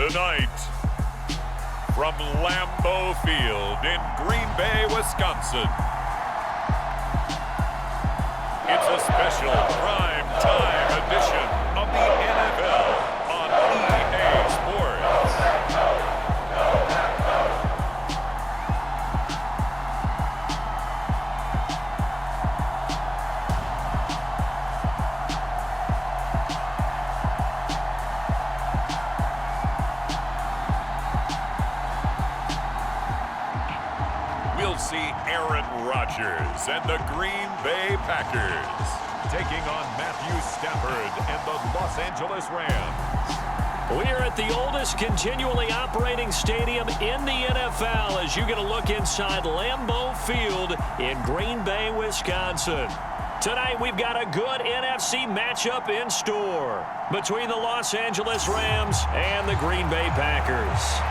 Tonight, from Lambeau Field in Green Bay, Wisconsin, it's a special prime time edition of the NFL on EA Sports. We'll see Aaron Rodgers and the Green Bay Packers taking on Matthew Stafford and the Los Angeles Rams. We are at the oldest continually operating stadium in the NFL as you get a look inside Lambeau Field in Green Bay, Wisconsin. Tonight we've got a good NFC matchup in store between the Los Angeles Rams and the Green Bay Packers.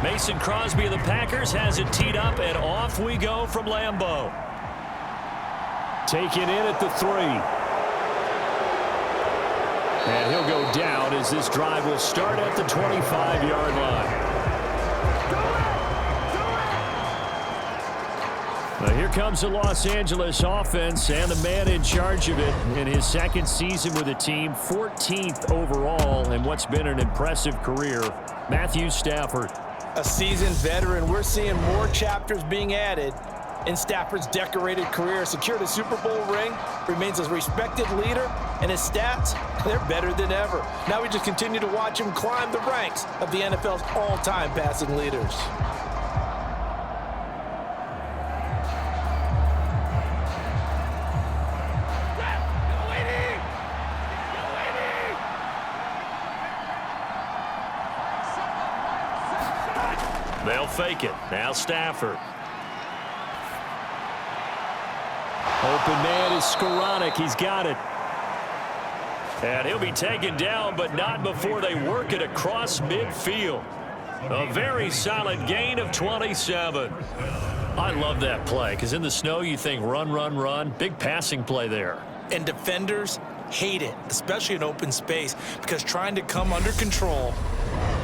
Mason Crosby of the Packers has it teed up, and off we go from Lambeau. Taken in at the 3. And he'll go down as this drive will start at the 25-yard line. Now here comes the Los Angeles offense and the man in charge of it in his second season with the team, 14th overall in what's been an impressive career, Matthew Stafford. A seasoned veteran. We're seeing more chapters being added in Stafford's decorated career. Secured a Super Bowl ring, remains a respected leader, and his stats, they're better than ever. Now we just continue to watch him climb the ranks of the NFL's all-time passing leaders. They'll fake it. Now Stafford. Open man is Skoranek. He's got it. And he'll be taken down, but not before they work it across midfield. A very solid gain of 27. I love that play, because in the snow you think run, run, run. Big passing play there. And defenders hate it, especially in open space, because trying to come under control,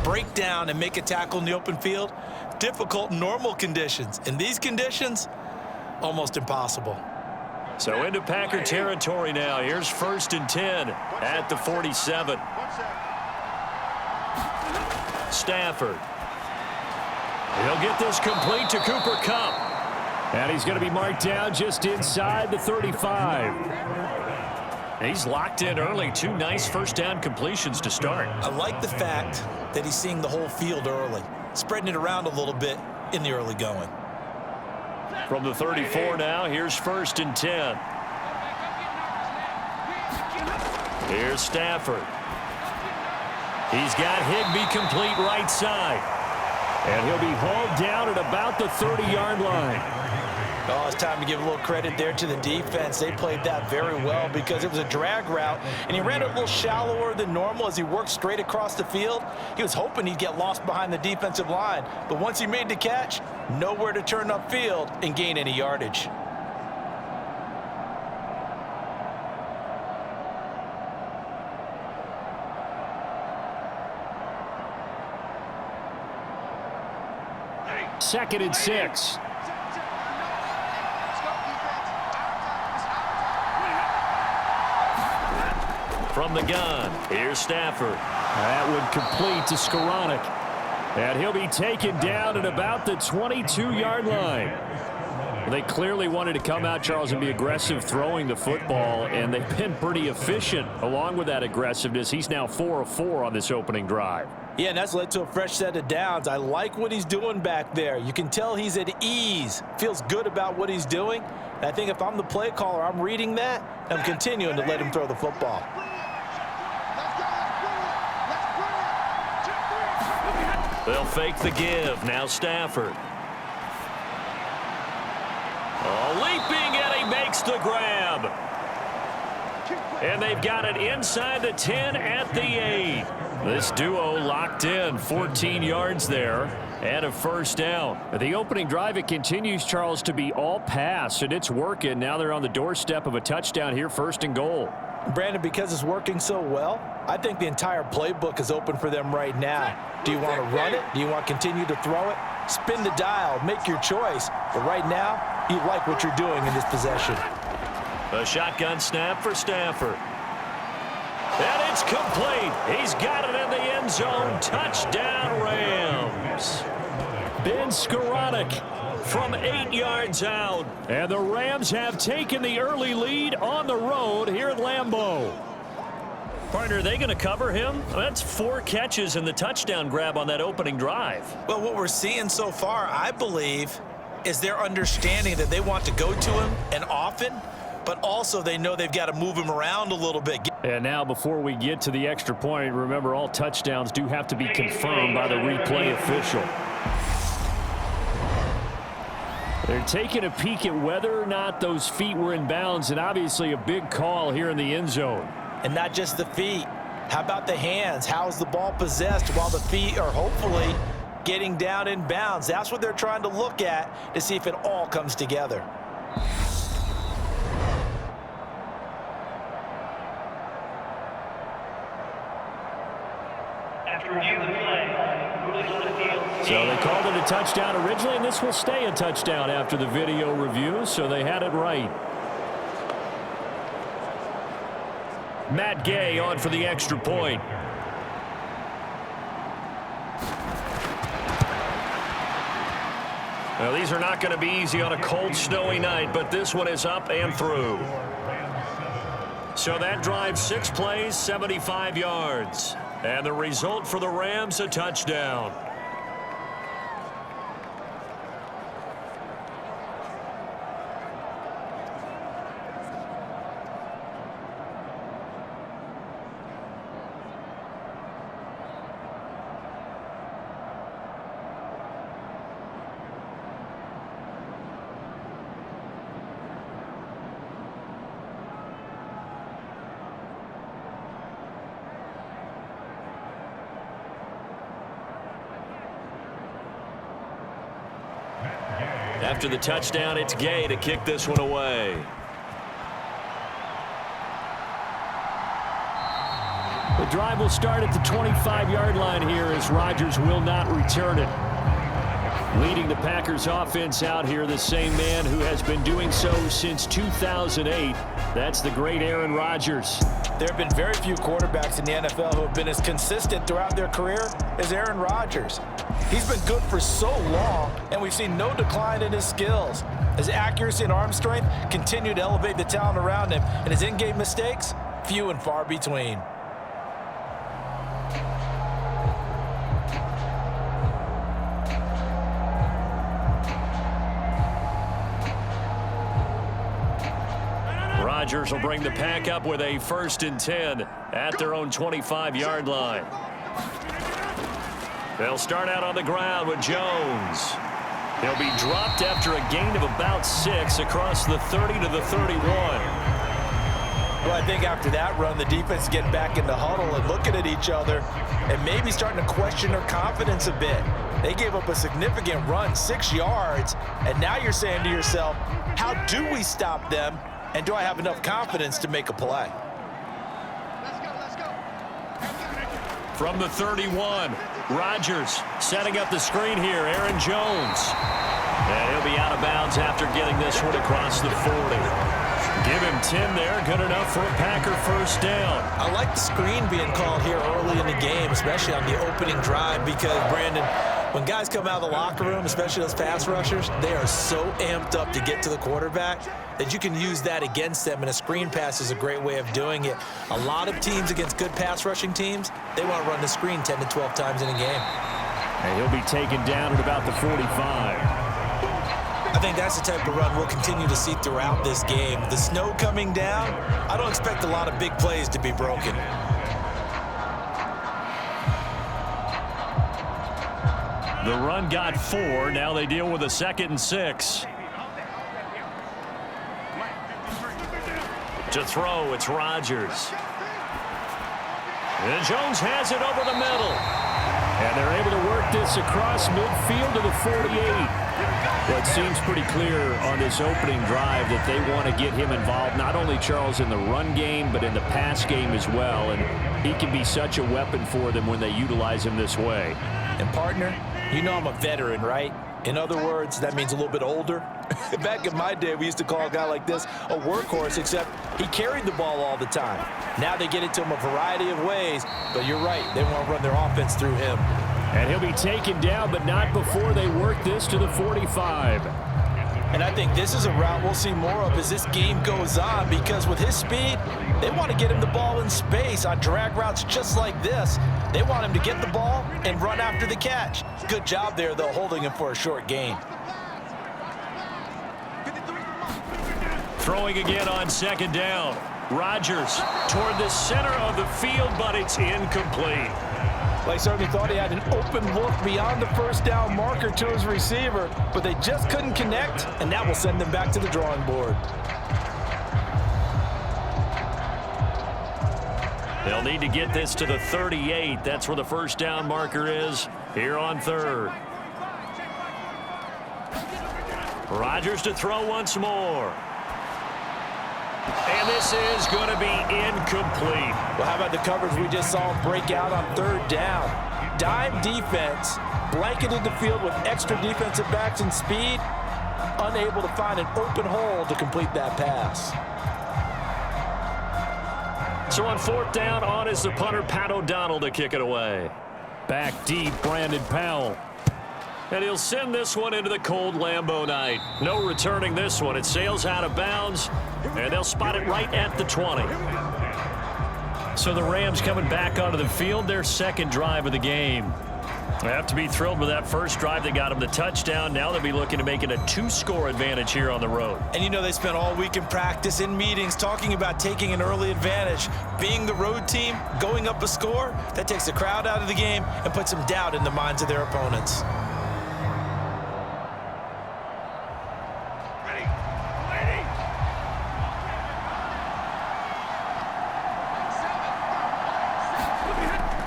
break down, and make a tackle in the open field, difficult in normal conditions. In these conditions, almost impossible. So into Packer territory now. Here's 1st and 10 at the 47. Stafford. He'll get this complete to Cooper Kupp. And he's going to be marked down just inside the 35. He's locked in early. 2 nice first down completions to start. I like the fact that he's seeing the whole field early, spreading it around a little bit in the early going. From the 34 now, here's 1st and 10. Here's Stafford. He's got Higbee complete right side. And he'll be hauled down at about the 30-yard line. Oh, it's time to give a little credit there to the defense. They played that very well because it was a drag route, and he ran it a little shallower than normal as he worked straight across the field. He was hoping he'd get lost behind the defensive line, but once he made the catch, nowhere to turn upfield and gain any yardage. Second and 6. From the gun, here's Stafford. That would complete to Skoranek. And he'll be taken down at about the 22-yard line. They clearly wanted to come out, Charles, and be aggressive throwing the football, and they've been pretty efficient along with that aggressiveness. He's now 4 of 4 on this opening drive. Yeah, and that's led to a fresh set of downs. I like what he's doing back there. You can tell he's at ease, feels good about what he's doing, And I think if I'm the play caller, I'm reading that, and I'm continuing to let him throw the football. They'll fake the give. Now Stafford. Oh, leaping, and he makes the grab. And they've got it inside the 10 at the 8. This duo locked in, 14 yards there and a first down. The opening drive, it continues, Charles, to be all pass, and it's working. Now they're on the doorstep of a touchdown here, 1st and goal. Brandon, because it's working so well, I think the entire playbook is open for them right now. Do you want to run it? Do you want to continue to throw it? Spin the dial, make your choice. But right now, you like what you're doing in this possession. A shotgun snap for Stafford. And it's complete. He's got it in the end zone. Touchdown, Rams. Ben Skoranek from 8 yards out. And the Rams have taken the early lead on the road here at Lambeau. Partner, are they going to cover him? That's 4 catches and the touchdown grab on that opening drive. Well, what we're seeing so far, I believe, is their understanding that they want to go to him and often, but also they know they've got to move him around a little bit. And now before we get to the extra point, remember all touchdowns do have to be confirmed by the replay official. They're taking a peek at whether or not those feet were in bounds, and obviously a big call here in the end zone. And not just the feet. How about the hands? How is the ball possessed while the feet are hopefully getting down in bounds? That's what they're trying to look at to see if it all comes together. So they called it a touchdown originally, and this will stay a touchdown after the video review, so they had it right. Matt Gay on for the extra point. Now, these are not going to be easy on a cold, snowy night, but this one is up and through. So that drive, 6 plays, 75 yards. And the result for the Rams, a touchdown. After the touchdown, it's Gay to kick this one away. The drive will start at the 25-yard line here as Rodgers will not return it. Leading the Packers offense out here, the same man who has been doing so since 2008. That's the great Aaron Rodgers. There have been very few quarterbacks in the NFL who have been as consistent throughout their career as Aaron Rodgers. He's been good for so long, and we've seen no decline in his skills. His accuracy and arm strength continue to elevate the talent around him, and his in-game mistakes, few and far between. Rodgers will bring the Pack up with a 1st and 10 at their own 25-yard line. They'll start out on the ground with Jones. He'll be dropped after a gain of about 6 across the 30 to the 31. Well, I think after that run, the defense is getting back in the huddle and looking at each other and maybe starting to question their confidence a bit. They gave up a significant run, 6 yards, and now you're saying to yourself, how do we stop them? And do I have enough confidence to make a play? Let's go. From the 31, Rodgers setting up the screen here. Aaron Jones. And he'll be out of bounds after getting this one across the 40. Give him 10 there. Good enough for a Packer 1st down. I like the screen being called here early in the game, especially on the opening drive, because, Brandon, when guys come out of the locker room, especially those pass rushers, they are so amped up to get to the quarterback that you can use that against them, and a screen pass is a great way of doing it. A lot of teams against good pass rushing teams, they want to run the screen 10 to 12 times in a game. And he'll be taken down at about the 45. I think that's the type of run we'll continue to see throughout this game. The snow coming down, I don't expect a lot of big plays to be broken. The run got 4. Now they deal with a 2nd and 6. To throw, it's Rodgers. And Jones has it over the middle. And they're able to work this across midfield to the 48. Well, it seems pretty clear on this opening drive that they want to get him involved, not only, Charles, in the run game, but in the pass game as well. And he can be such a weapon for them when they utilize him this way. And, partner, you know I'm a veteran, right? In other words, that means a little bit older. Back in my day, we used to call a guy like this a workhorse, except he carried the ball all the time. Now they get it to him a variety of ways, but you're right. They want to run their offense through him. And he'll be taken down, but not before they work this to the 45. And I think this is a route we'll see more of as this game goes on, because with his speed, they want to get him the ball in space on drag routes just like this. They want him to get the ball and run after the catch. Good job there, though, holding him for a short gain. Throwing again on 2nd down. Rodgers toward the center of the field, but it's incomplete. Well, he certainly thought he had an open look beyond the first down marker to his receiver, but they just couldn't connect, and that will send them back to the drawing board. They'll need to get this to the 38. That's where the first down marker is here on 3rd. Rodgers to throw once more. And this is going to be incomplete. Well, how about the coverage we just saw him break out on 3rd down? Dime defense, blanketed the field with extra defensive backs and speed, unable to find an open hole to complete that pass. So on 4th down, on is the punter, Pat O'Donnell, to kick it away. Back deep, Brandon Powell. And he'll send this one into the cold Lambeau night. No returning this one. It sails out of bounds, and they'll spot it right at the 20. So the Rams coming back onto the field, their 2nd drive of the game. They have to be thrilled with that first drive that got them the touchdown. Now they'll be looking to make it a 2-score advantage here on the road. And you know they spent all week in practice, in meetings, talking about taking an early advantage. Being the road team, going up a score, that takes the crowd out of the game and puts some doubt in the minds of their opponents.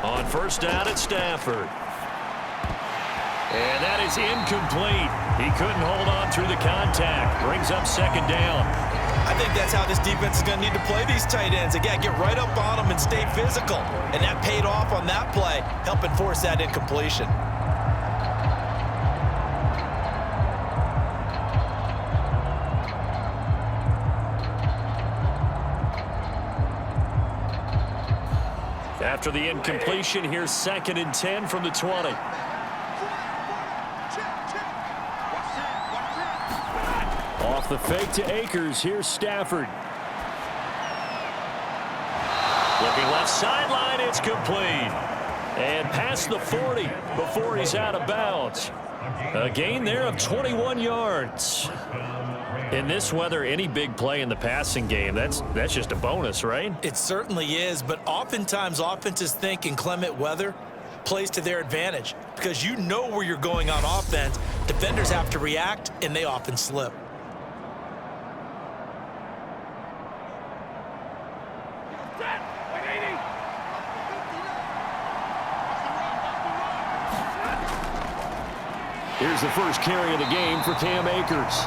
On 1st down at Stafford. And that is incomplete. He couldn't hold on through the contact. Brings up 2nd down. I think that's how this defense is going to need to play these tight ends. Again, get right up on them and stay physical. And that paid off on that play, helping force that incompletion. After the incompletion, here's 2nd and 10 from the 20. Off the fake to Akers. Here's Stafford. Looking left sideline. It's complete. And past the 40 before he's out of bounds. A gain there of 21 yards. In this weather, any big play in the passing game, that's just a bonus, right? It certainly is, but oftentimes offenses think inclement weather plays to their advantage because you know where you're going on offense. Defenders have to react, and they often slip. Here's the first carry of the game for Cam Akers.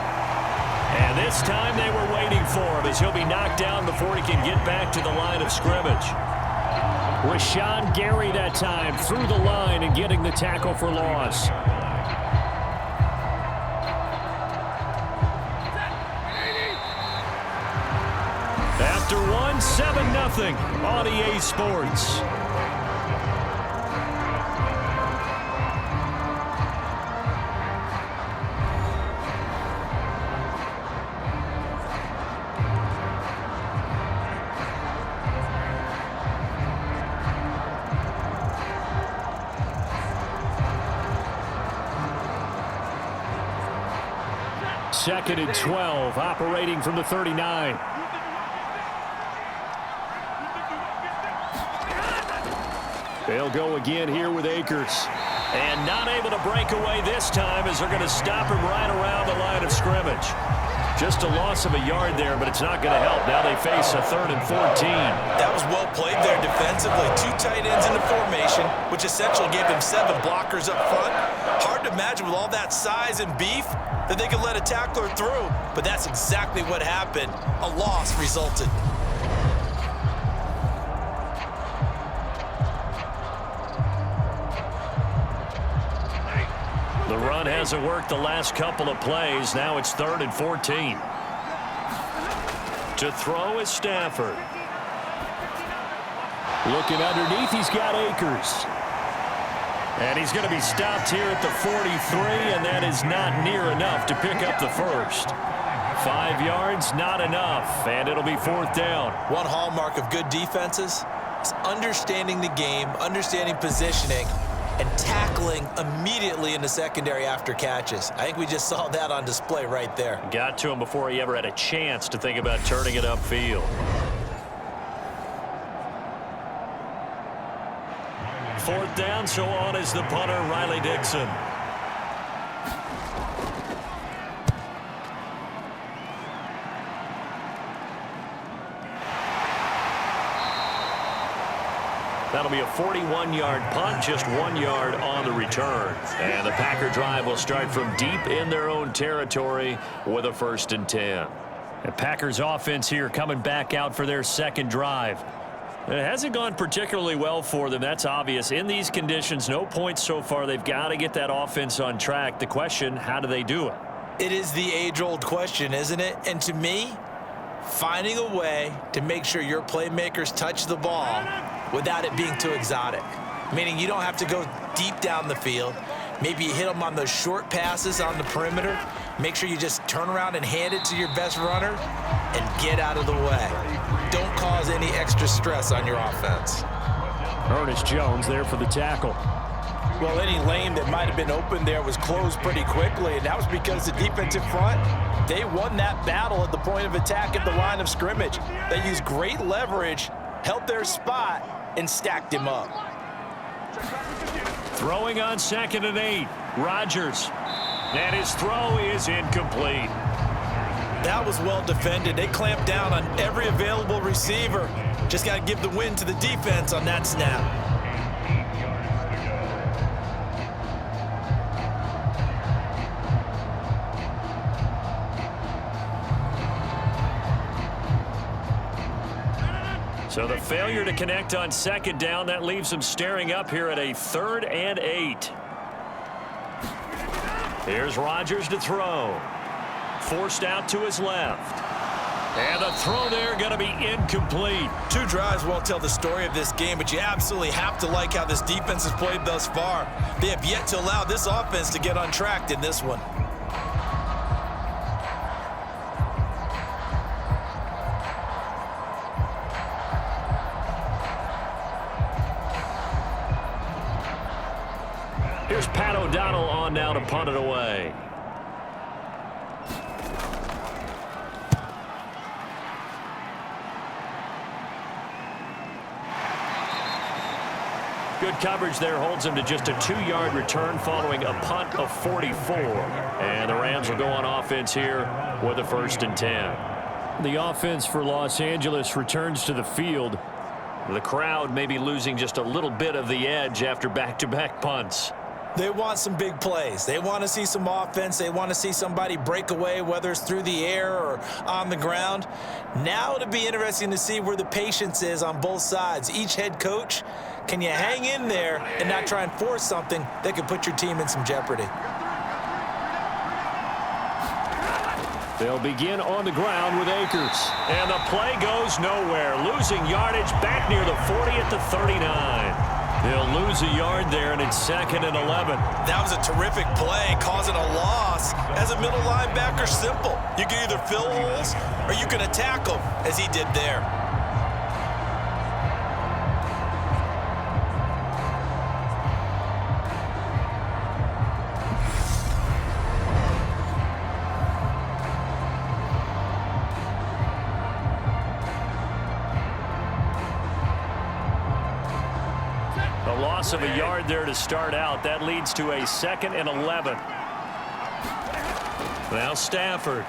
And this time they were waiting for him as he'll be knocked down before he can get back to the line of scrimmage. Rashawn Gary that time through the line and getting the tackle for loss. After one, 7-0 on EA Sports. 2nd and 12, operating from the 39. They'll go again here with Akers. And not able to break away this time as they're going to stop him right around the line of scrimmage. Just a loss of a yard there, but it's not going to help. Now they face a 3rd and 14. That was well played there defensively. 2 tight ends in the formation, which essentially gave them 7 blockers up front. Hard to imagine with all that size and beef that they could let a tackler through, but that's exactly what happened. A loss resulted. The run hasn't worked the last couple of plays. Now it's 3rd and 14. To throw is Stafford. Looking underneath, he's got Akers. And he's going to be stopped here at the 43, and that is not near enough to pick up the first. 5 yards, not enough, and it'll be 4th down. One hallmark of good defenses is understanding the game, understanding positioning, and tackling immediately in the secondary after catches. I think we just saw that on display right there. Got to him before he ever had a chance to think about turning it upfield. 4th down, so on is the punter, Riley Dixon. That'll be a 41-yard punt, just 1 yard on the return. And the Packer drive will start from deep in their own territory with a 1st and 10. The Packers offense here coming back out for their 2nd drive. It hasn't gone particularly well for them. That's obvious. In these conditions, no points so far. They've got to get that offense on track. The question, how do they do it? It is the age-old question, isn't it? And to me, finding a way to make sure your playmakers touch the ball without it being too exotic. Meaning you don't have to go deep down the field. Maybe you hit them on those short passes on the perimeter. Make sure you just turn around and hand it to your best runner and get out of the way. Don't cause any extra stress on your offense. Ernest Jones there for the tackle. Well, any lane that might have been open there was closed pretty quickly, and that was because the defensive front, they won that battle at the point of attack at the line of scrimmage. They used great leverage, held their spot, and stacked him up. Throwing on 2nd and 8. Rodgers. And his throw is incomplete. That was well defended. They clamped down on every available receiver. Just got to give the win to the defense on that snap. So the failure to connect on 2nd down, that leaves them staring up here at a 3rd and 8. Here's Rodgers to throw. Forced out to his left. And the throw there going to be incomplete. 2 drives won't tell the story of this game, but you absolutely have to like how this defense has played thus far. They have yet to allow this offense to get untracked in this one. Here's Pat O'Donnell on now to punt it away. Good coverage there holds him to just a 2-yard return following a punt of 44. And the Rams will go on offense here with a 1st and 10. The offense for Los Angeles returns to the field. The crowd may be losing just a little bit of the edge after back-to-back punts. They want some big plays. They want to see some offense. They want to see somebody break away, whether it's through the air or on the ground. Now it'll be interesting to see where the patience is on both sides. Each head coach, can you hang in there and not try and force something that could put your team in some jeopardy? They'll begin on the ground with Akers. And the play goes nowhere. Losing yardage back near the 40 at the 39. They'll lose a yard there, and it's 2nd and 11. That was a terrific play, causing a loss. As a middle linebacker, simple. You can either fill holes or you can attack them, as he did there. loss of a yard there to start out. That leads to a 2nd and 11. Now Stafford.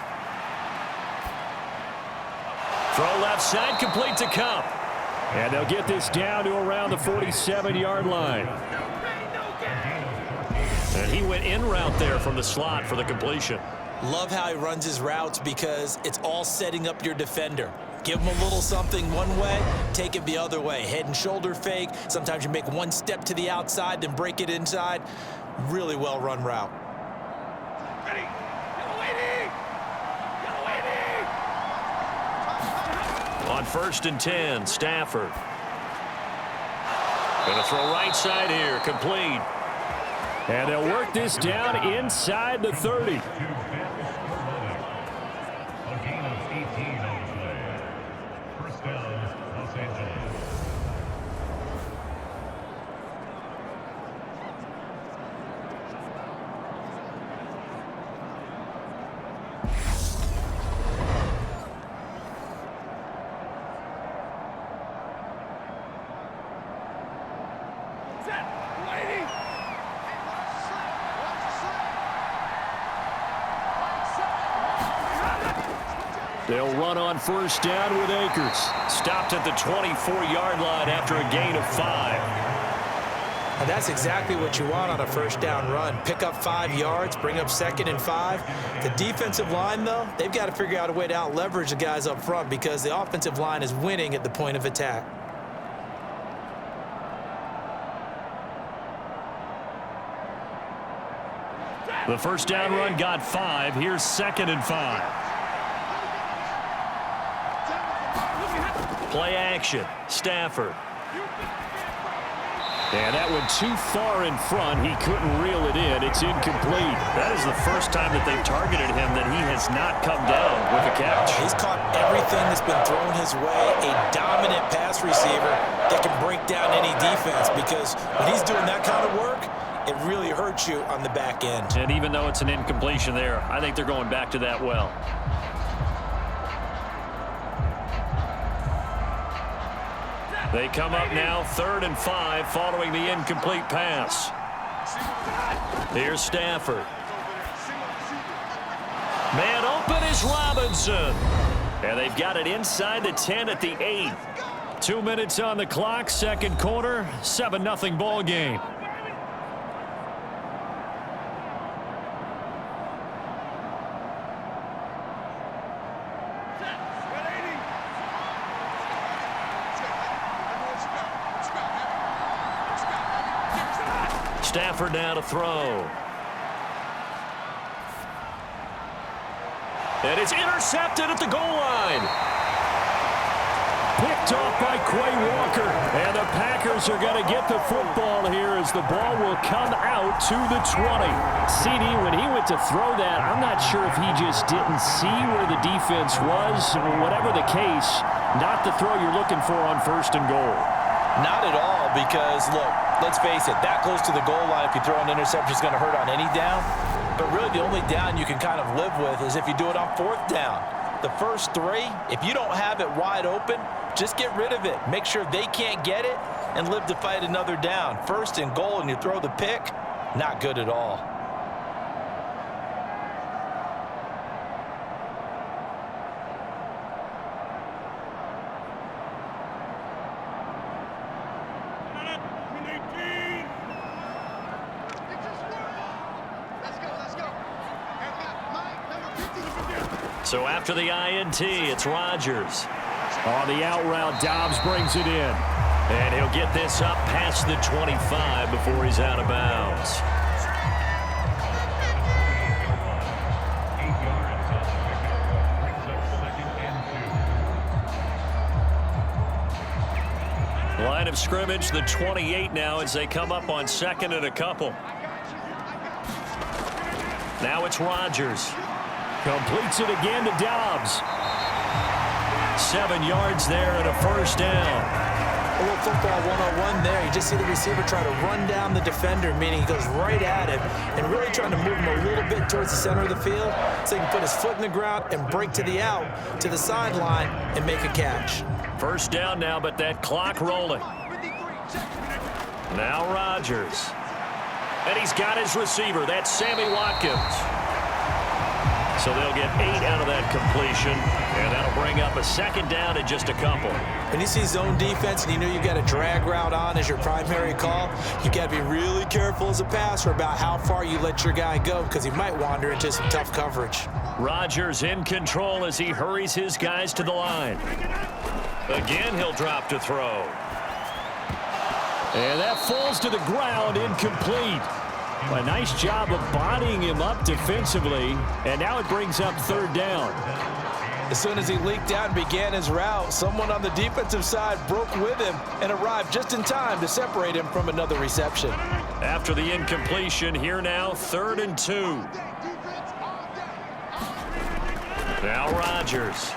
Throw left side, complete to Kupp. And they'll get this down to around the 47-yard line. And he went in route there from the slot for the completion. Love how he runs his routes because it's all setting up your defender. Give him a little something one way, take it the other way. Head and shoulder fake. Sometimes you make one step to the outside, then break it inside. Really well run route. Ready. On 1st and 10, Stafford. Going to throw right side here, complete. And they'll work this down inside the 30. They'll run on 1st down with Akers. Stopped at the 24-yard line after a gain of 5. And that's exactly what you want on a 1st down run. Pick up 5 yards, bring up 2nd and 5. The defensive line, though, they've got to figure out a way to out-leverage the guys up front because the offensive line is winning at the point of attack. The 1st down run got 5. Here's 2nd and 5. Play action. Stafford. And that went too far in front. He couldn't reel it in. It's incomplete. That is the first time that they've targeted him that he has not come down with a catch. He's caught everything that's been thrown his way. A dominant pass receiver that can break down any defense because when he's doing that kind of work, it really hurts you on the back end. And even though it's an incompletion there, I think they're going back to that well. They come up now 3rd and 5 following the incomplete pass. Here's Stafford. Man open is Robinson. And they've got it inside the 10 at the 8. 2 minutes on the clock, 2nd quarter, 7-0 ball game. Stafford now to throw. And it's intercepted at the goal line. Picked off by Quay Walker. And the Packers are going to get the football here as the ball will come out to the 20. CD, when he went to throw that, I'm not sure if he just didn't see where the defense was. Whatever the case, not the throw you're looking for on 1st and goal. Not at all because, look, let's face it, that close to the goal line, if you throw an interception, is going to hurt on any down. But really the only down you can kind of live with is if you do it on 4th down. The first 3, if you don't have it wide open, just get rid of it. Make sure they can't get it and live to fight another down. 1st and goal and you throw the pick, not good at all. So after the INT, it's Rodgers. On the out route, Dobbs brings it in. And he'll get this up past the 25 before he's out of bounds. Line of scrimmage, the 28 now as they come up on 2nd and a couple. Now it's Rodgers. Completes it again to Dobbs. 7 yards there and a 1st down. A little football 101 there. You just see the receiver try to run down the defender, meaning he goes right at him and really trying to move him a little bit towards the center of the field so he can put his foot in the ground and break to the out, to the sideline, and make a catch. 1st down now, but that clock rolling. Now Rodgers. And he's got his receiver. That's Sammy Watkins. So they'll get 8 out of that completion, and that'll bring up a second down and just a couple. When you see zone defense and you know you got a drag route on as your primary call, you got to be really careful as a passer about how far you let your guy go because he might wander into some tough coverage. Rodgers in control as he hurries his guys to the line. Again, he'll drop to throw. And that falls to the ground, incomplete. A nice job of bodying him up defensively, and now it brings up third down. As soon as he leaked out and began his route, someone on the defensive side broke with him and arrived just in time to separate him from another reception. After the incompletion, here now, 3rd and 2. Now Rodgers.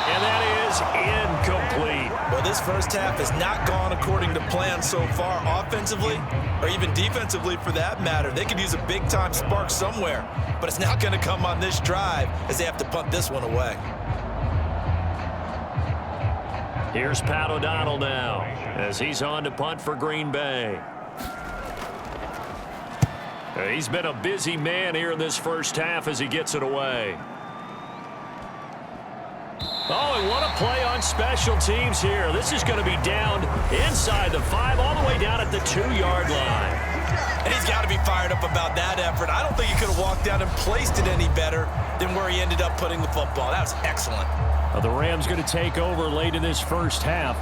And that is incomplete. Well, this first half has not gone according to plan so far offensively or even defensively for that matter. They could use a big-time spark somewhere, but it's not going to come on this drive as they have to punt this one away. Here's Pat O'Donnell now as he's on to punt for Green Bay. He's been a busy man here in this first half as he gets it away. Oh, and what a play on special teams here. This is going to be down inside the 5, all the way down at the 2-yard line. And he's got to be fired up about that effort. I don't think he could have walked down and placed it any better than where he ended up putting the football. That was excellent. Well, the Rams going to take over late in this first half,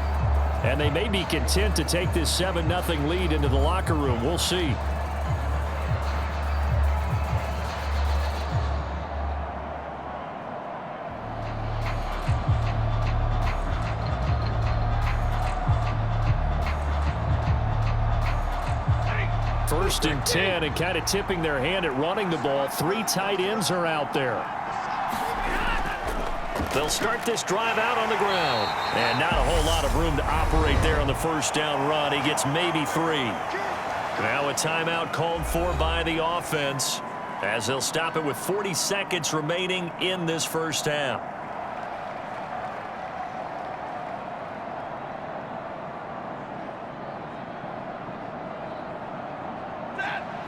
and they may be content to take this 7-0 lead into the locker room. We'll see. First and 10, and kind of tipping their hand at running the ball. 3 tight ends are out there. They'll start this drive out on the ground. And not a whole lot of room to operate there on the first down run. He gets maybe 3. Now a timeout called for by the offense as they'll stop it with 40 seconds remaining in this first half.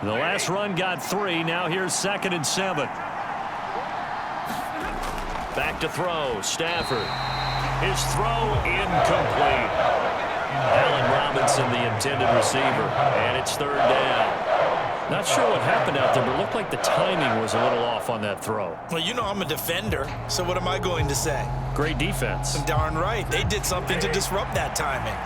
The last run got 3. Now here's 2nd and 7. Back to throw. Stafford. His throw incomplete. Allen Robinson, the intended receiver. And it's 3rd down. Not sure what happened out there, but it looked like the timing was a little off on that throw. Well, you know I'm a defender, so what am I going to say? Great defense. Darn right. They did something to disrupt that timing.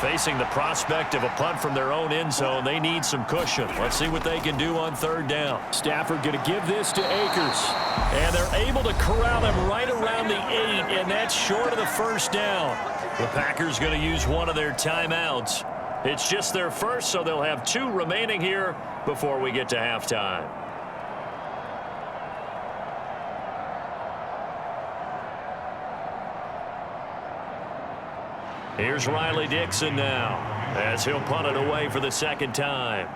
Facing the prospect of a punt from their own end zone, they need some cushion. Let's see what they can do on 3rd down. Stafford going to give this to Akers. And they're able to corral him right around the 8, and that's short of the first down. The Packers going to use one of their timeouts. It's just their first, so they'll have 2 remaining here before we get to halftime. Here's Riley Dixon now as he'll punt it away for the 2nd time.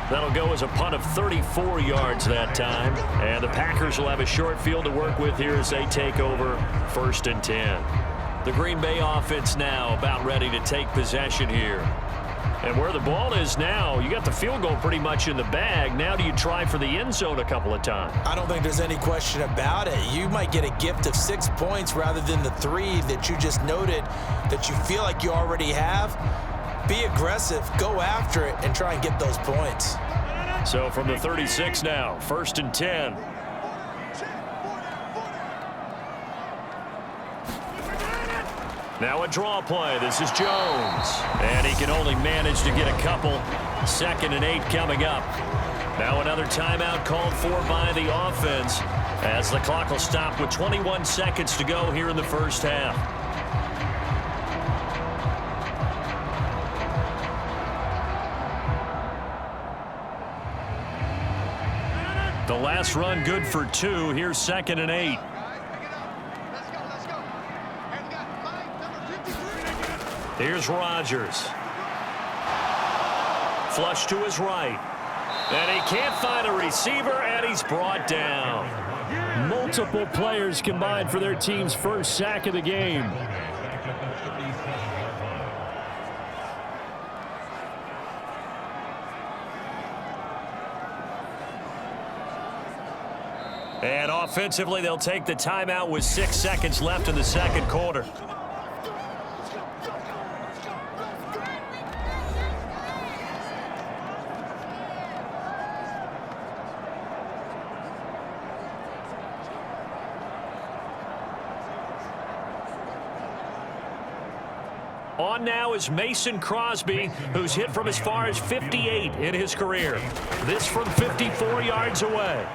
That'll go as a punt of 34 yards that time. And the Packers will have a short field to work with here as they take over 1st and 10. The Green Bay offense now about ready to take possession here. And where the ball is now, you got the field goal pretty much in the bag. Now do you try for the end zone a couple of times? I don't think there's any question about it. You might get a gift of 6 points rather than the 3 that you just noted that you feel like you already have. Be aggressive, go after it, and try and get those points. So from the 36 now, 1st and 10. Now a draw play. This is Jones. And he can only manage to get a couple. 2nd and 8 coming up. Now another timeout called for by the offense as the clock will stop with 21 seconds to go here in the first half. The last run good for 2. Here's 2nd and 8. Here's Rodgers. Flush to his right. And he can't find a receiver, and he's brought down. Multiple players combined for their team's first sack of the game. And offensively, they'll take the timeout with 6 seconds left in the second quarter. On now is Mason Crosby, who's hit from as far as 58 in his career. This from 54 yards away.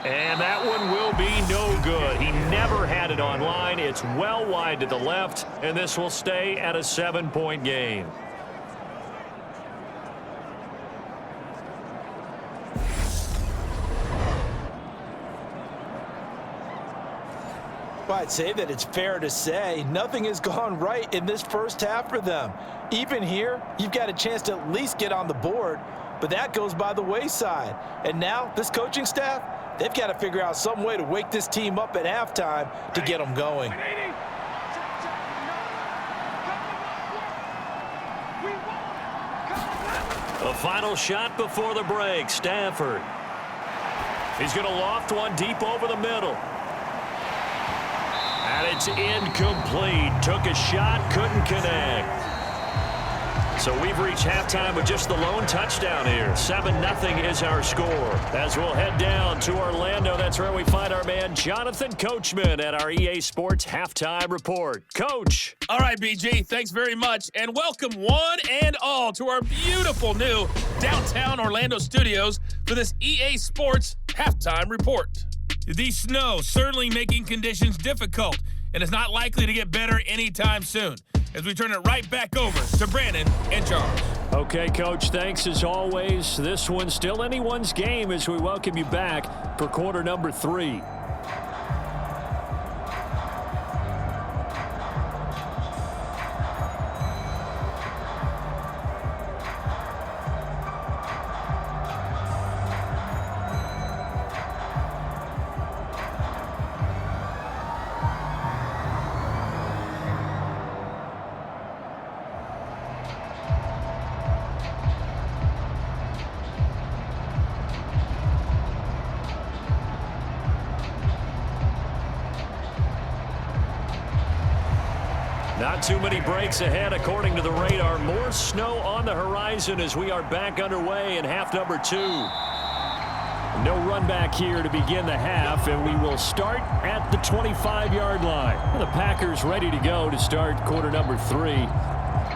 And that one will be no good. He never had it on line. It's well wide to the left, and this will stay at a 7-point game. Well, I'd say that it's fair to say nothing has gone right in this first half for them. Even here, you've got a chance to at least get on the board, but that goes by the wayside. And now, this coaching staff, they've got to figure out some way to wake this team up at halftime to get them going. The final shot before the break, Stafford. He's going to loft one deep over the middle. And it's incomplete. Took a shot, couldn't connect. So we've reached halftime with just the lone touchdown here. 7-0 is our score. As we'll head down to Orlando, that's where we find our man Jonathan Coachman at our EA Sports Halftime Report. Coach. All right, BG, thanks very much. And welcome one and all to our beautiful new downtown Orlando studios for this EA Sports Halftime Report. The snow certainly making conditions difficult, and it's not likely to get better anytime soon, as we turn it right back over to Brandon and Charles. Okay, Coach, thanks as always. This one's still anyone's game as we welcome you back for quarter number 3. Not too many breaks ahead according to the radar. More snow on the horizon as we are back underway in half number 2. No run back here to begin the half, and we will start at the 25-yard line. The Packers ready to go to start quarter number 3.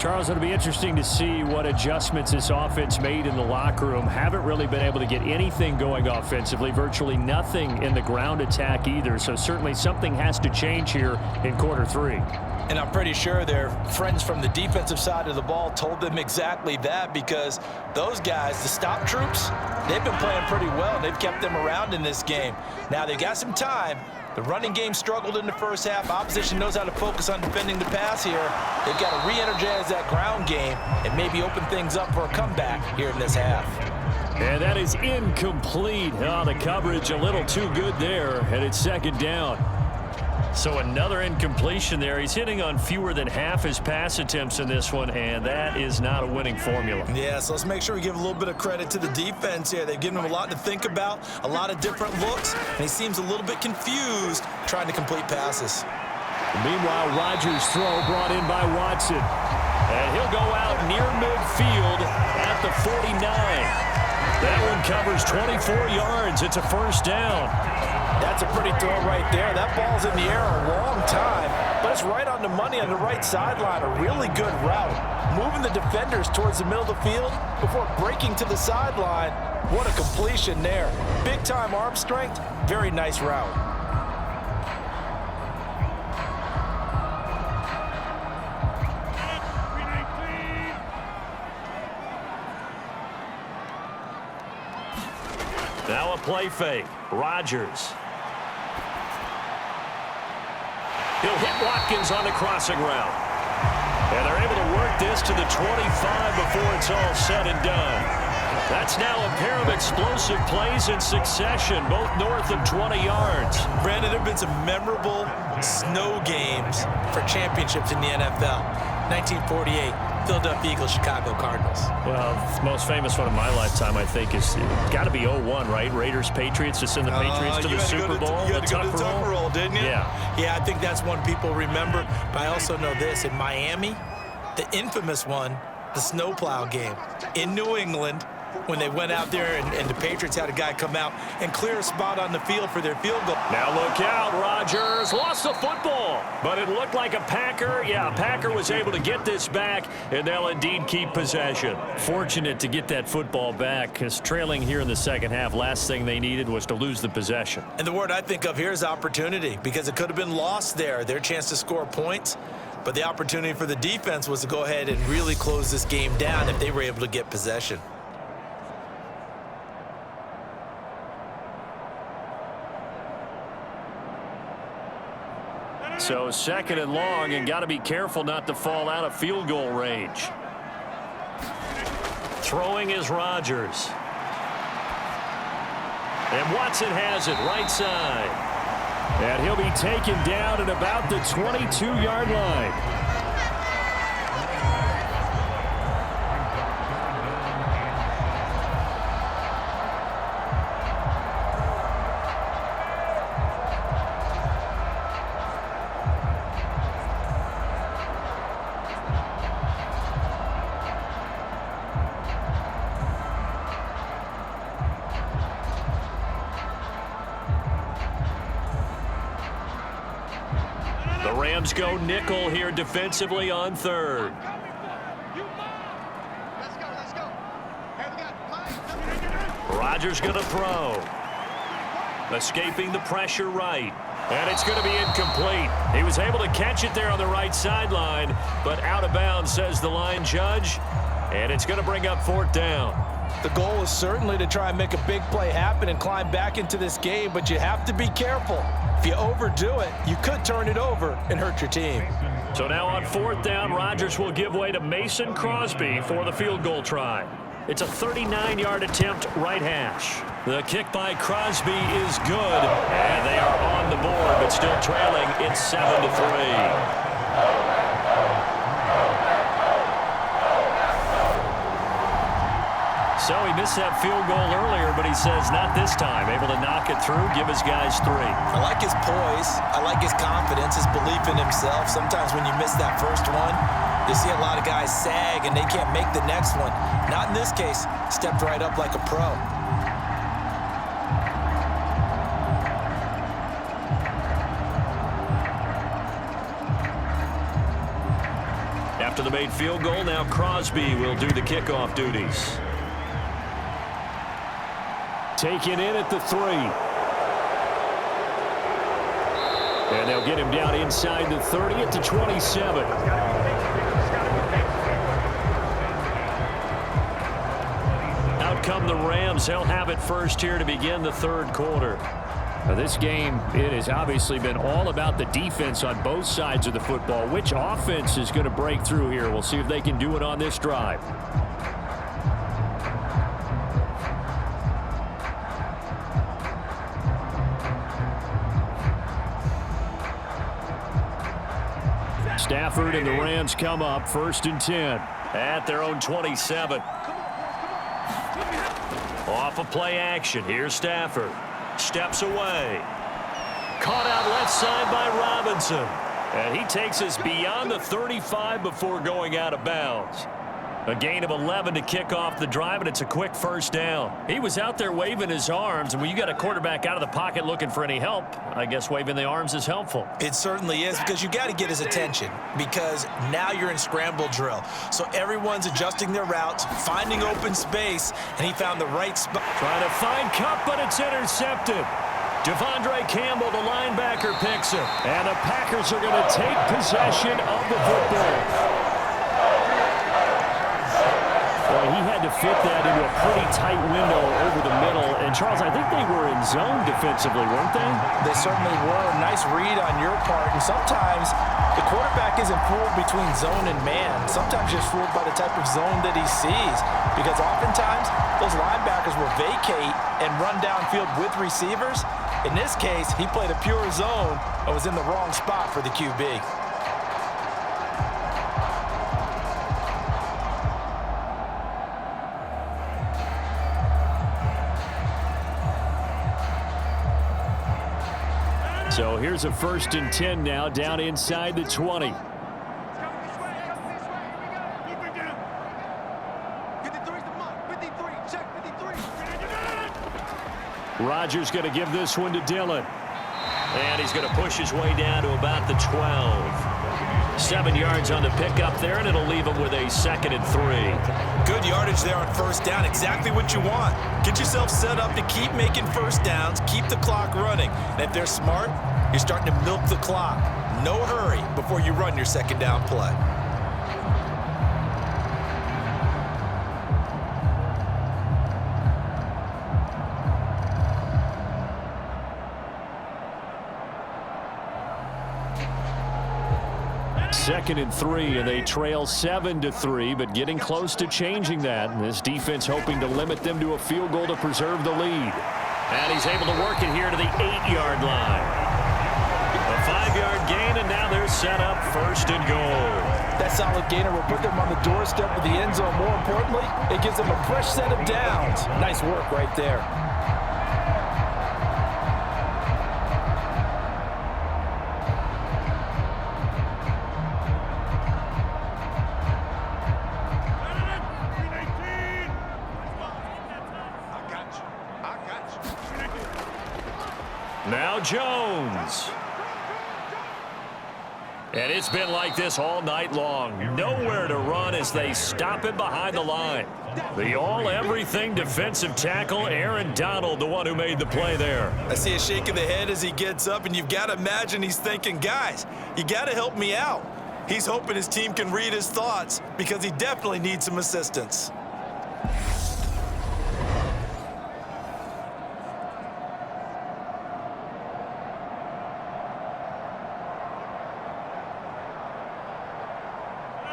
Charles, it'll be interesting to see what adjustments this offense made in the locker room. Haven't really been able to get anything going offensively, virtually nothing in the ground attack either. So certainly something has to change here in quarter 3. And I'm pretty sure their friends from the defensive side of the ball told them exactly that, because those guys, the stop troops, they've been playing pretty well. They've kept them around in this game. Now they've got some time. The running game struggled in the first half. Opposition knows how to focus on defending the pass here. They've got to re-energize that ground game and maybe open things up for a comeback here in this half. And that is incomplete. Oh, the coverage a little too good there, and it's second down. So another incompletion there. He's hitting on fewer than half his pass attempts in this one, and that is not a winning formula. Yeah, so let's make sure we give a little bit of credit to the defense here. They've given him a lot to think about, a lot of different looks, and he seems a little bit confused trying to complete passes. Meanwhile, Rodgers' throw brought in by Watson. And he'll go out near midfield at the 49. That one covers 24 yards. It's a first down. That's a pretty throw right there. That ball's in the air a long time, but it's right on the money on the right sideline. A really good route. Moving the defenders towards the middle of the field before breaking to the sideline. What a completion there. Big-time arm strength. Very nice route. Now a play fake. Rodgers. He'll hit Watkins on the crossing route. And they're able to work this to the 25 before it's all said and done. That's now a pair of explosive plays in succession, both north of 20 yards. Brandon, there have been some memorable snow games for championships in the NFL. 1948, Philadelphia Eagles, Chicago Cardinals. Well, the most famous one of my lifetime, I think, is got to be 01, right? Raiders, Patriots, to send the Patriots to the Super Bowl. You had to go to the Tucker Roll, didn't you? Yeah. Yeah, I think that's one people remember. But I also know this. In Miami, the infamous one, the snowplow game. In New England, when they went out there and the Patriots had a guy come out and clear a spot on the field for their field goal. Now look out, Rodgers lost the football, but it looked like a Packer. Yeah, Packer was able to get this back, and they'll indeed keep possession. Fortunate to get that football back, because trailing here in the second half, last thing they needed was to lose the possession. And the word I think of here is opportunity, because it could have been lost there, their chance to score points. But the opportunity for the defense was to go ahead and really close this game down if they were able to get possession. So second and long, and got to be careful not to fall out of field goal range. Throwing is Rodgers. And Watson has it right side. And he'll be taken down at about the 22-yard line. The Rams go nickel here defensively on third. Rodgers going to throw. Escaping the pressure right. And it's going to be incomplete. He was able to catch it there on the right sideline, but out of bounds, says the line judge. And it's going to bring up fourth down. The goal is certainly to try and make a big play happen and climb back into this game, but you have to be careful. If you overdo it, you could turn it over and hurt your team. So now on fourth down, Rodgers will give way to Mason Crosby for the field goal try. It's a 39-yard attempt right hash. The kick by Crosby is good, and they are on the board, but still trailing. It's 7-3. So he missed that field goal earlier, but he says not this time. Able to knock it through, give his guys 3. I like his poise. I like his confidence, his belief in himself. Sometimes when you miss that first one, you see a lot of guys sag and they can't make the next one. Not in this case. Stepped right up like a pro. After the made field goal, now Crosby will do the kickoff duties. Taken in at the 3. And they'll get him down inside the 30 at the 27. Out come the Rams. They'll have it first here to begin the third quarter. Now this game, it has obviously been all about the defense on both sides of the football. Which offense is going to break through here? We'll see if they can do it on this drive. Stafford and the Rams come up 1st and 10 at their own 27. Off of play action. Here's Stafford. Steps away. Caught out left side by Robinson. And he takes us beyond the 35 before going out of bounds. A gain of 11 to kick off the drive, and it's a quick first down. He was out there waving his arms, and when you got a quarterback out of the pocket looking for any help, I guess waving the arms is helpful. It certainly is, because you got to get his attention, because now you're in scramble drill. So everyone's adjusting their routes, finding open space, and he found the right spot. Trying to find Kupp, but it's intercepted. Devondre Campbell, the linebacker, picks it. And the Packers are going to take possession of the football. Well, he had to fit that into a pretty tight window over the middle. And, Charles, I think they were in zone defensively, weren't they? They certainly were. Nice read on your part. And sometimes the quarterback isn't fooled between zone and man. Sometimes just fooled by the type of zone that he sees. Because oftentimes those linebackers will vacate and run downfield with receivers. In this case, he played a pure zone and was in the wrong spot for the QB. So here's a 1st and 10 now, down inside the 20. Rodgers going to give this one to Dillon. And he's going to push his way down to about the 12. 7 yards on the pickup there, and it'll leave him with a 2nd and 3. Good yardage there on 1st down. Exactly what you want. Get yourself set up to keep making 1st downs, keep the clock running. And if they're smart, you're starting to milk the clock. No hurry before you run your 2nd down play. Second and 3, and they trail 7-3, but getting close to changing that. And this defense hoping to limit them to a field goal to preserve the lead. And he's able to work it here to the 8-yard line. A 5-yard gain, and now they're set up 1st and goal. That solid gainer will put them on the doorstep of the end zone. More importantly, it gives them a fresh set of downs. Nice work right there. Now Jones. And it's been like this all night long. Nowhere to run as they stop him behind the line. The all-everything defensive tackle, Aaron Donald, the one who made the play there. I see a shake of the head as he gets up, and you've got to imagine he's thinking, guys, you got to help me out. He's hoping his team can read his thoughts because he definitely needs some assistance.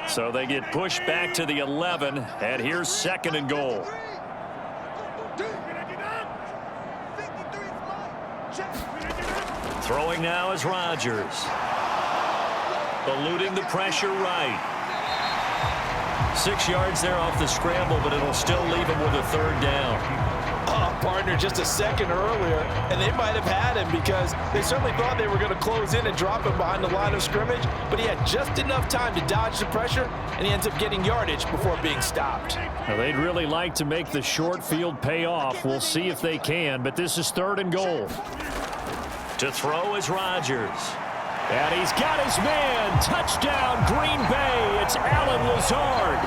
So they get pushed back to the 11, and here's 2nd and goal. Throwing now is Rodgers. Eluding the pressure right. 6 yards there off the scramble, but it'll still leave him with a 3rd down. Partner just a second earlier, and they might have had him because they certainly thought they were going to close in and drop him behind the line of scrimmage, but he had just enough time to dodge the pressure, and he ends up getting yardage before being stopped. Now, they'd really like to make the short field pay off. We'll see if they can, but this is 3rd and goal. To throw is Rodgers. And he's got his man. Touchdown, Green Bay. It's Allen Lazard.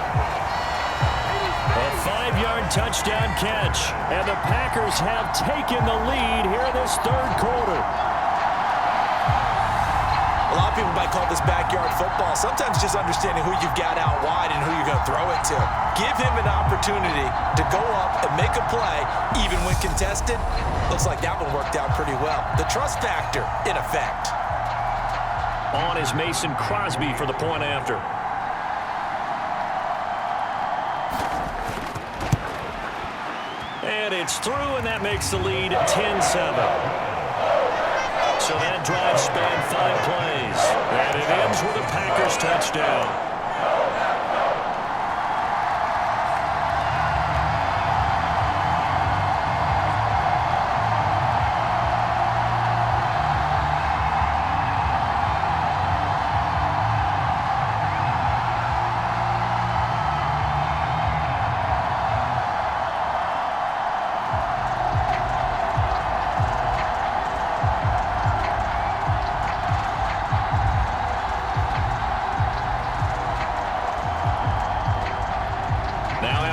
A 5-yard touchdown catch, and the Packers have taken the lead here in this 3rd quarter. A lot of people might call this backyard football. Sometimes just understanding who you've got out wide and who you're going to throw it to. Give him an opportunity to go up and make a play, even when contested. Looks like that one worked out pretty well. The trust factor in effect. On is Mason Crosby for the point after. And it's through, and that makes the lead 10-7. So that drive spanned 5 plays. And it ends with a Packers touchdown.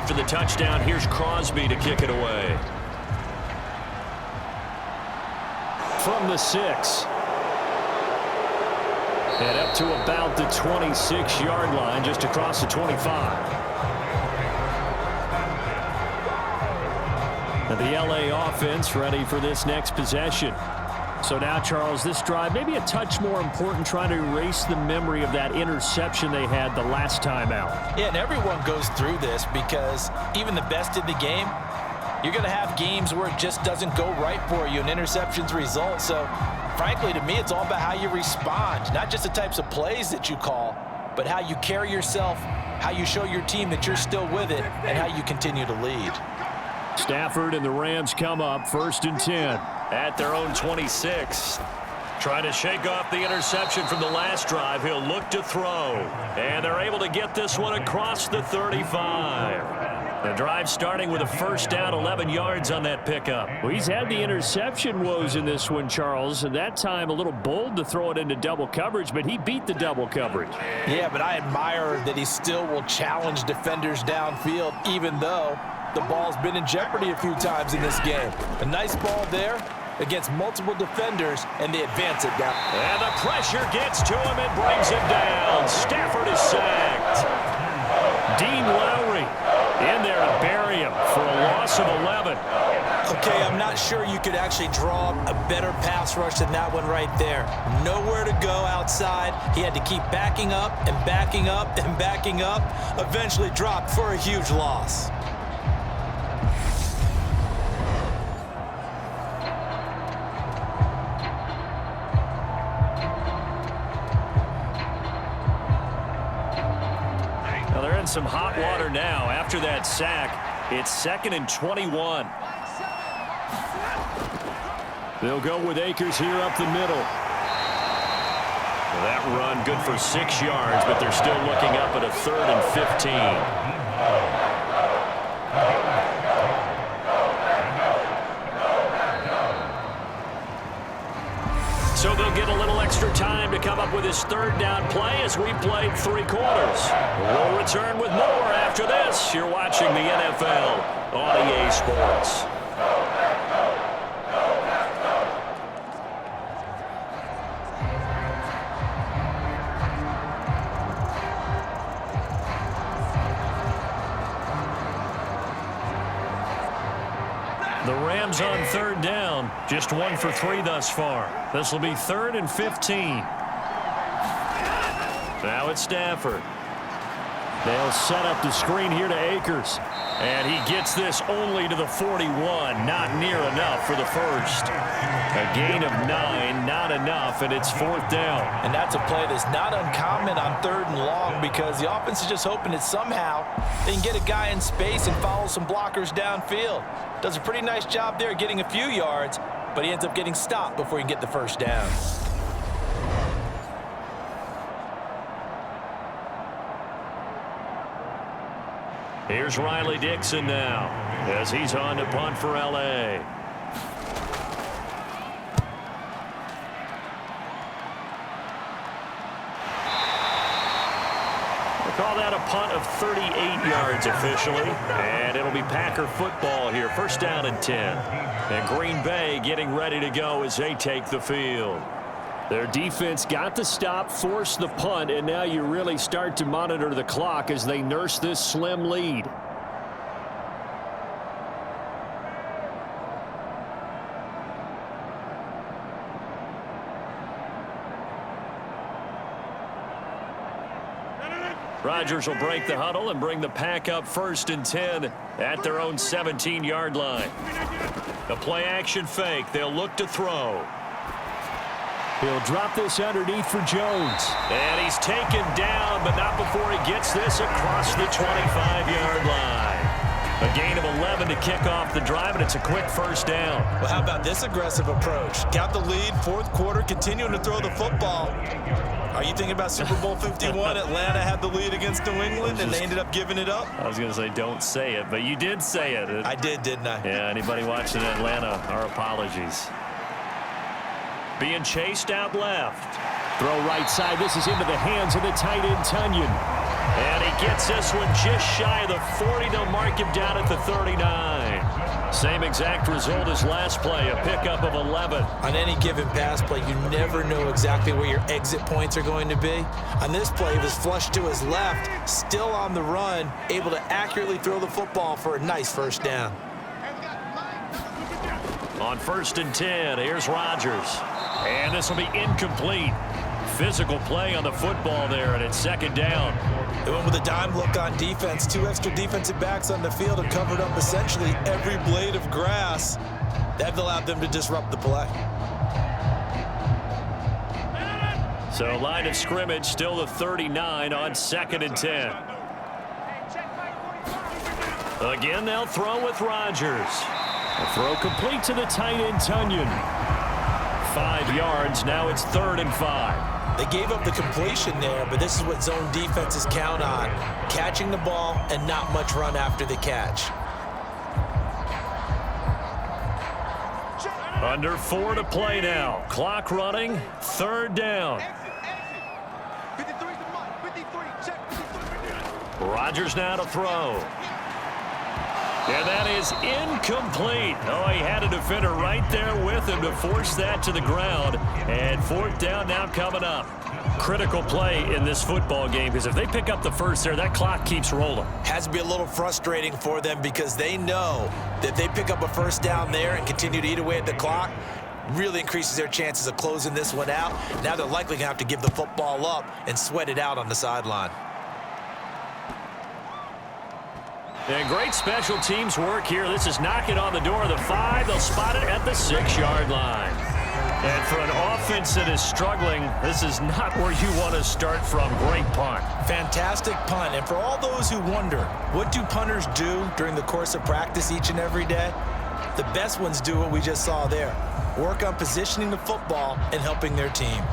After the touchdown, here's Crosby to kick it away. From the 6. And up to about the 26-yard line, just across the 25. The LA offense ready for this next possession. So now, Charles, this drive maybe a touch more important, trying to erase the memory of that interception they had the last time out. Yeah, and everyone goes through this because even the best in the game, you're going to have games where it just doesn't go right for you and interceptions result. So, frankly, to me, it's all about how you respond, not just the types of plays that you call, but how you carry yourself, how you show your team that you're still with it, and how you continue to lead. Stafford and the Rams come up 1st and 10. At their own 26. Trying to shake off the interception from the last drive. He'll look to throw. And they're able to get this one across the 35. The drive starting with a first down, 11 yards on that pickup. Well, he's had the interception woes in this one, Charles, and that time a little bold to throw it into double coverage, but he beat the double coverage. Yeah, but I admire that he still will challenge defenders downfield, even though the ball's been in jeopardy a few times in this game. A nice ball there against multiple defenders, and they advance it down. And the pressure gets to him and brings him down. Stafford is sacked. Dean Lowry in there to bury him for a loss of 11. Okay, I'm not sure you could actually draw a better pass rush than that one right there. Nowhere to go outside. He had to keep backing up and backing up and backing up. Eventually dropped for a huge loss. Some hot water now after that sack. It's 2nd and 21. They'll go with Akers here up the middle. Well, that run good for 6 yards, but they're still looking up at a 3rd and 15. So they'll get a little extra time to come up with his 3rd down play as we played 3 quarters. We'll return with more after this. You're watching the NFL on EA Sports. The Rams on 3rd down, just 1 for 3 thus far. This will be 3rd and 15. Now it's Stafford. They'll set up the screen here to Akers. And he gets this only to the 41, not near enough for the first. A gain of 9, not enough, and it's 4th down. And that's a play that's not uncommon on 3rd and long because the offense is just hoping that somehow they can get a guy in space and follow some blockers downfield. Does a pretty nice job there getting a few yards, but he ends up getting stopped before he can get the first down. Here's Riley Dixon now as he's on to punt for L.A. Call that a punt of 38 yards officially, and it'll be Packer football here. 1st down and 10. And Green Bay getting ready to go as they take the field. Their defense got the stop, forced the punt, and now you really start to monitor the clock as they nurse this slim lead. Rodgers will break the huddle and bring the Pack up 1st and 10 at their own 17-yard line. The play-action fake. They'll look to throw. He'll drop this underneath for Jones. And he's taken down, but not before he gets this across the 25-yard line. A gain of 11 to kick off the drive, and it's a quick 1st down. Well, how about this aggressive approach? Got the lead, 4th quarter, continuing to throw the football. Are you thinking about Super Bowl 51? Atlanta had the lead against New England, and they ended up giving it up? I was going to say don't say it, but you did say it. I did, didn't I? Yeah, anybody watching Atlanta, our apologies. Being chased out left. Throw right side. This is into the hands of the tight end, Tunyon. And he gets this one just shy of the 40. They'll mark him down at the 39. Same exact result as last play, a pickup of 11. On any given pass play, you never know exactly where your exit points are going to be. On this play, he was flushed to his left, still on the run, able to accurately throw the football for a nice 1st down. On 1st and 10, here's Rodgers. And this will be incomplete. Physical play on the football there, and it's 2nd down. They went with a dime look on defense. 2 extra defensive backs on the field and covered up essentially every blade of grass. That allowed them to disrupt the play. So line of scrimmage still the 39 on 2nd and 10. Again, they'll throw with Rodgers. A throw complete to the tight end, Tunyon. 5 yards. Now it's 3rd and 5. They gave up the completion there, but this is what zone defenses count on. Catching the ball and not much run after the catch. Under 4 to play now. Clock running. 3rd down. Rodgers now to throw. And that is incomplete. Oh, he had a defender right there with him to force that to the ground. And 4th down now coming up. Critical play in this football game, because if they pick up the first there, that clock keeps rolling. Has to be a little frustrating for them because they know that if they pick up a 1st down there and continue to eat away at the clock, really increases their chances of closing this one out. Now they're likely going to have to give the football up and sweat it out on the sideline. And great special teams work here. This is knocking on the door of the 5. They'll spot it at the 6-yard line. And for an offense that is struggling, this is not where you want to start from. Great punt. Fantastic punt. And for all those who wonder, what do punters do during the course of practice each and every day? The best ones do what we just saw there. Work on positioning the football and helping their team.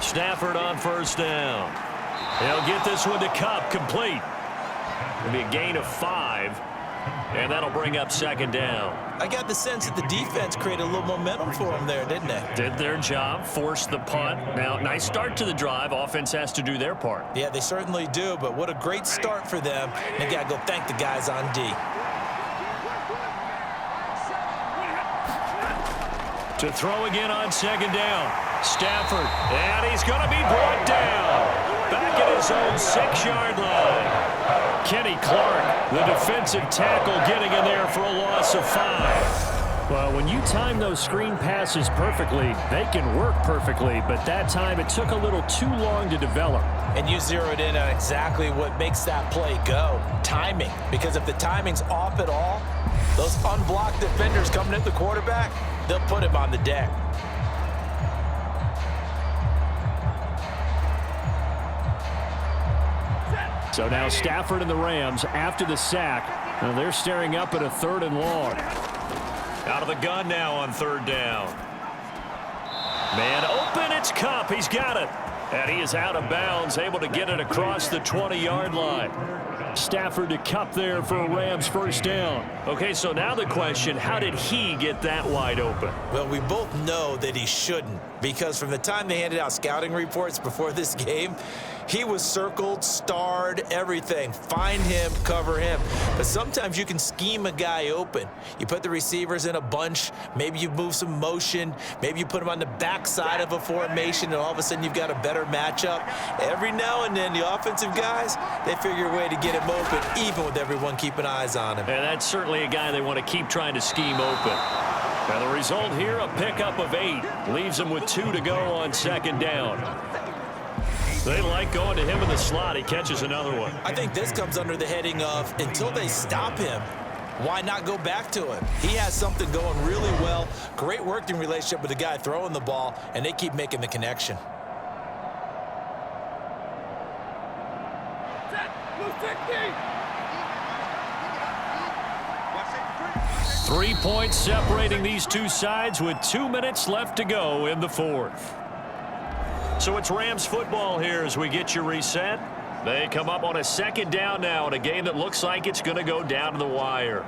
Stafford on 1st down. He'll get this one to Kupp, complete. It'll be a gain of 5, and that'll bring up 2nd down. I got the sense that the defense created a little momentum for them there, didn't they? Did their job, forced the punt. Now, nice start to the drive. Offense has to do their part. Yeah, they certainly do, but what a great start for them. They got to go thank the guys on D. To throw again on 2nd down. Stafford, and he's going to be brought down. Back at his own 6-yard line. Kenny Clark, the defensive tackle, getting in there for a loss of 5. Well, when you time those screen passes perfectly, they can work perfectly, but that time it took a little too long to develop. And you zeroed in on exactly what makes that play go. Timing. Because if the timing's off at all, those unblocked defenders coming at the quarterback, they'll put him on the deck. So now Stafford and the Rams, after the sack, they're staring up at a 3rd and long. Out of the gun now on 3rd down. Man open, it's Kupp. He's got it. And he is out of bounds, able to get it across the 20-yard line. Stafford to Kupp there for a Rams 1st down. Okay, so now the question, how did he get that wide open? Well, we both know that he shouldn't, because from the time they handed out scouting reports before this game, he was circled, starred, everything. Find him, cover him. But sometimes you can scheme a guy open. You put the receivers in a bunch. Maybe you move some motion. Maybe you put them on the backside of a formation, and all of a sudden you've got a better matchup. Every now and then, the offensive guys, they figure a way to get him open, even with everyone keeping eyes on him. And that's certainly a guy they want to keep trying to scheme open. Now the result here, a pickup of 8. Leaves him with 2 to go on 2nd down. They like going to him in the slot. He catches another one. I think this comes under the heading of, until they stop him, why not go back to him? He has something going really well. Great working relationship with the guy throwing the ball, and they keep making the connection. 3 points separating these two sides with 2 minutes left to go in the 4th. So it's Rams football here as we get you reset. They come up on a 2nd down now in a game that looks like it's going to go down to the wire.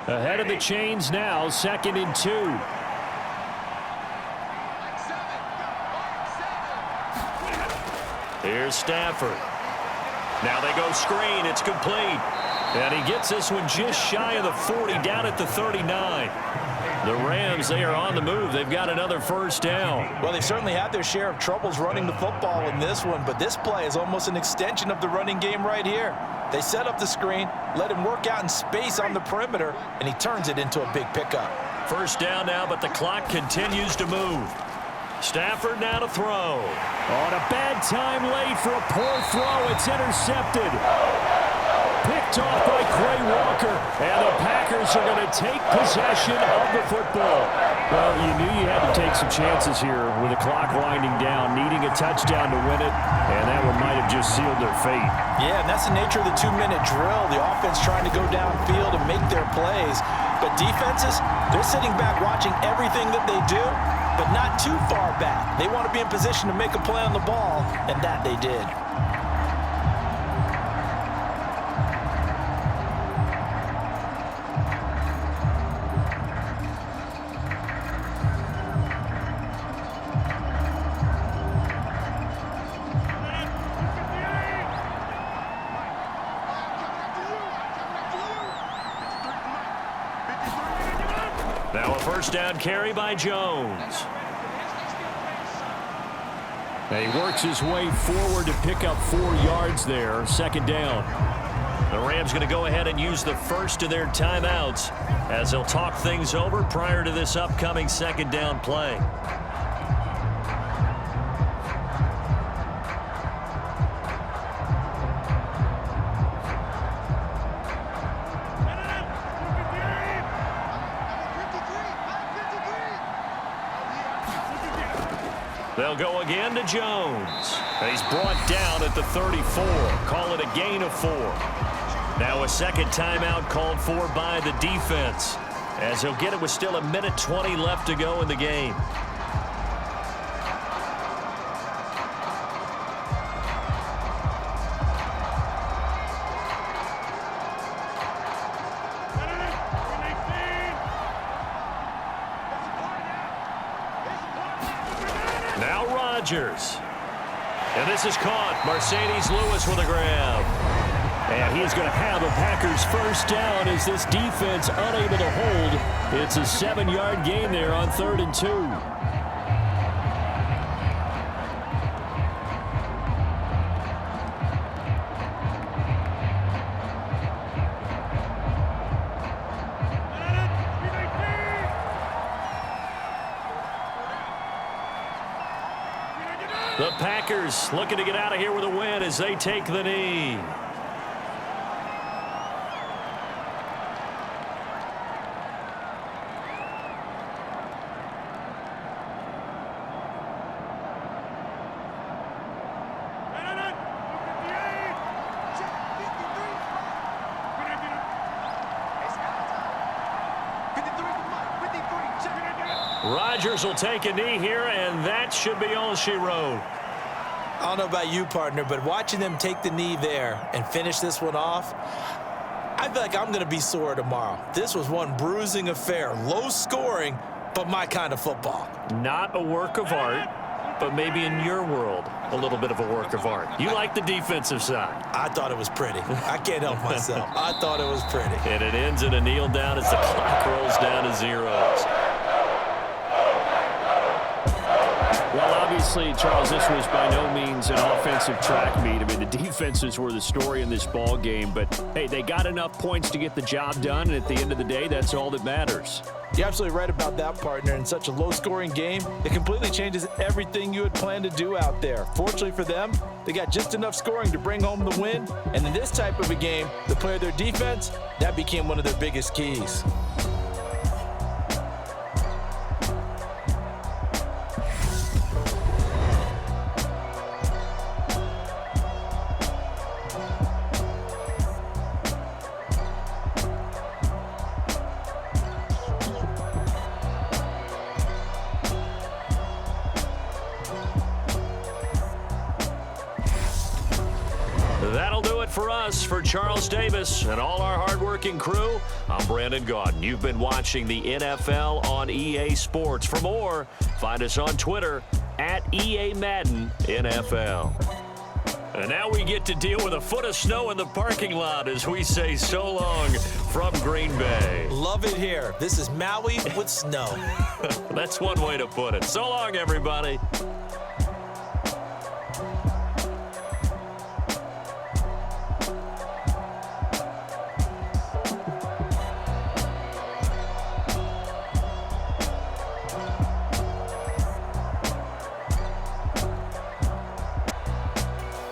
Ahead of the chains now, 2nd and 2. Here's Stafford. Now they go screen. It's complete. And he gets this one just shy of the 40, down at the 39. The Rams, they are on the move. They've got another first down. Well, they certainly had their share of troubles running the football in this one, but this play is almost an extension of the running game right here. They set up the screen, let him work out in space on the perimeter, and he turns it into a big pickup. First down now, but the clock continues to move. Stafford now to throw. On a bad time late for a poor throw. It's intercepted. Picked off by Quay Walker. And the Packers are going to take possession of the football. Well, you knew you had to take some chances here with the clock winding down, needing a touchdown to win it, and that one might have just sealed their fate. Yeah, and that's the nature of the 2-minute drill. The offense trying to go downfield and make their plays. But defenses, they're sitting back watching everything that they do, but not too far back. They want to be in position to make a play on the ball, and that they did. Now a first down carry by Jones. And he works his way forward to pick up 4 yards there. Second down. The Rams going to go ahead and use the first of their timeouts as they'll talk things over prior to this upcoming second down play. They'll go again to Jones. And he's brought down at the 34. Call it a gain of 4. Now a second timeout called for by the defense, as he'll get it with still 1:20 left to go in the game. Now Rodgers. And this is caught. Mercedes Lewis with a grab. And he's going to have a Packers first down as this defense unable to hold. It's a 7-yard gain there on 3rd and 2. The Packers looking to get out of here with a win as they take the knee. Rodgers will take a knee here, and that should be all she wrote. I don't know about you, partner, but watching them take the knee there and finish this one off, I feel like I'm going to be sore tomorrow. This was one bruising affair, low scoring, but my kind of football. Not a work of art, but maybe in your world, a little bit of a work of art. You like the defensive side. I thought it was pretty. I can't help myself. I thought it was pretty. And it ends in a kneel down as the clock rolls down to zeros. Well, obviously, Charles, this was by no means an offensive track meet. I mean, the defenses were the story in this ball game, but hey, they got enough points to get the job done, and at the end of the day, that's all that matters. You're absolutely right about that, partner. In such a low-scoring game, it completely changes everything you had planned to do out there. Fortunately for them, they got just enough scoring to bring home the win, and in this type of a game, the play of their defense, that became one of their biggest keys. That'll do it for us. For Charles Davis and all our hardworking crew, I'm Brandon Gaudin. You've been watching the NFL on EA Sports. For more, find us on Twitter @EA Madden NFL. And now we get to deal with a foot of snow in the parking lot as we say so long from Green Bay. Love it here. This is Maui with snow. That's one way to put it. So long, everybody.